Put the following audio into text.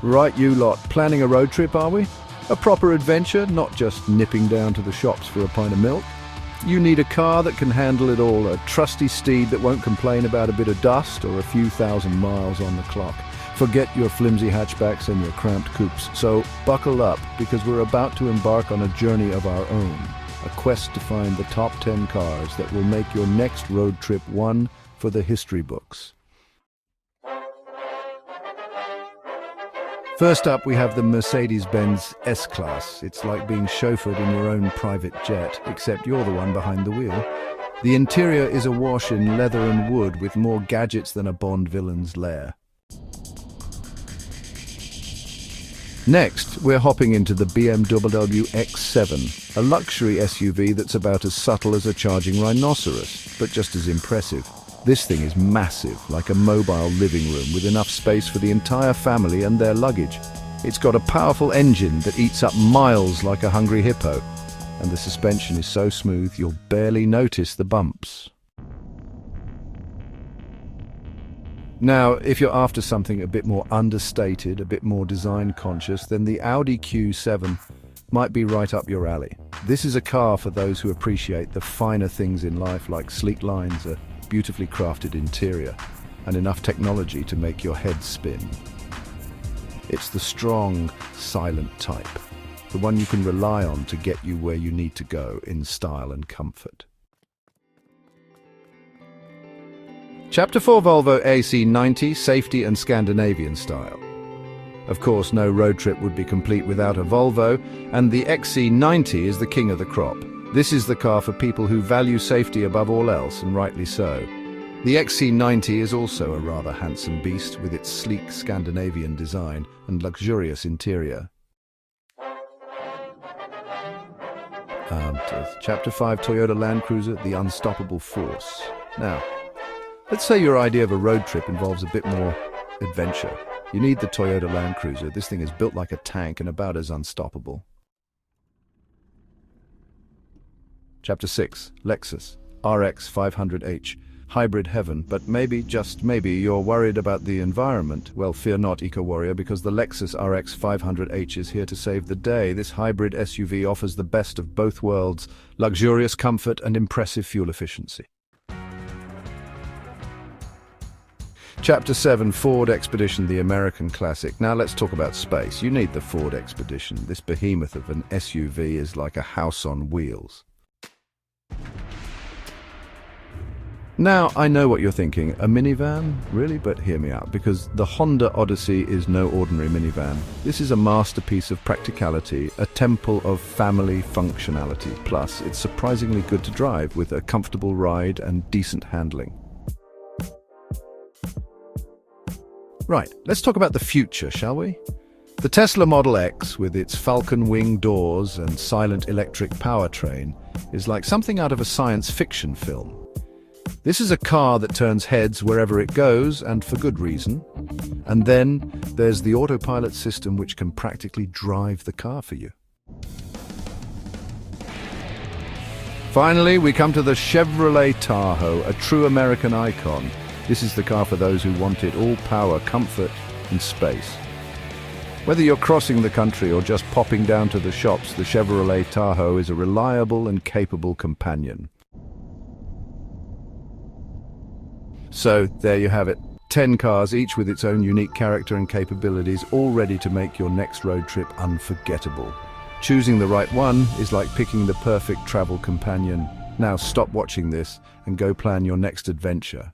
Right, you lot. Planning a road trip, are we? A proper adventure, not just nipping down to the shops for a pint of milk. You need a car that can handle it all, a trusty steed that won't complain about a bit of dust or a few thousand miles on the clock. Forget your flimsy hatchbacks and your cramped coupes. So buckle up, because we're about to embark on a journey of our own. A quest to find the top 10 cars that will make your next road trip one for the history books. First up, we have the Mercedes-Benz S-Class. It's like being chauffeured in your own private jet, except you're the one behind the wheel. The interior is awash in leather and wood, with more gadgets than a Bond villain's lair. Next, we're hopping into the BMW X7, a luxury SUV that's about as subtle as a charging rhinoceros, but just as impressive. This thing is massive, like a mobile living room with enough space for the entire family and their luggage. It's got a powerful engine that eats up miles like a hungry hippo, and the suspension is so smooth you'll barely notice the bumps. Now, if you're after something a bit more understated, a bit more design conscious, then the Audi Q7 might be right up your alley. This is a car for those who appreciate the finer things in life, like sleek lines, a beautifully crafted interior, and enough technology to make your head spin. It's the strong, silent type, the one you can rely on to get you where you need to go in style and comfort. Chapter 4 Volvo AC90, safety and Scandinavian style. Of course, no road trip would be complete without a Volvo, and the XC90 is the king of the crop. This is the car for people who value safety above all else, and rightly so. The XC90 is also a rather handsome beast, with its sleek Scandinavian design and luxurious interior. Chapter 5 Toyota Land Cruiser, the unstoppable force. Now, let's say your idea of a road trip involves a bit more adventure. You need the Toyota Land Cruiser. This thing is built like a tank and about as unstoppable. Chapter 6 Lexus RX 500h, hybrid heaven, but maybe, just maybe, you're worried about the environment. Well, fear not, eco-warrior, because the Lexus RX 500h is here to save the day. This hybrid SUV offers the best of both worlds, luxurious comfort and impressive fuel efficiency. Chapter 7 Ford Expedition, the American classic. Now let's talk about space. You need the Ford Expedition. This behemoth of an SUV is like a house on wheels. Now, I know what you're thinking, a minivan? Really? But hear me out, because the Honda Odyssey is no ordinary minivan. This is a masterpiece of practicality, a temple of family functionality. Plus, it's surprisingly good to drive, with a comfortable ride and decent handling. Right, let's talk about the future, shall we? The Tesla Model X, with its falcon wing doors and silent electric powertrain, is like something out of a science fiction film. This is a car that turns heads wherever it goes, and for good reason. And then there's the autopilot system, which can practically drive the car for you. Finally, we come to the Chevrolet Tahoe, a true American icon. This is the car for those who want it all: power, comfort, and space. Whether you're crossing the country or just popping down to the shops, the Chevrolet Tahoe is a reliable and capable companion. So, there you have it. 10 cars, each with its own unique character and capabilities, all ready to make your next road trip unforgettable. Choosing the right one is like picking the perfect travel companion. Now stop watching this and go plan your next adventure.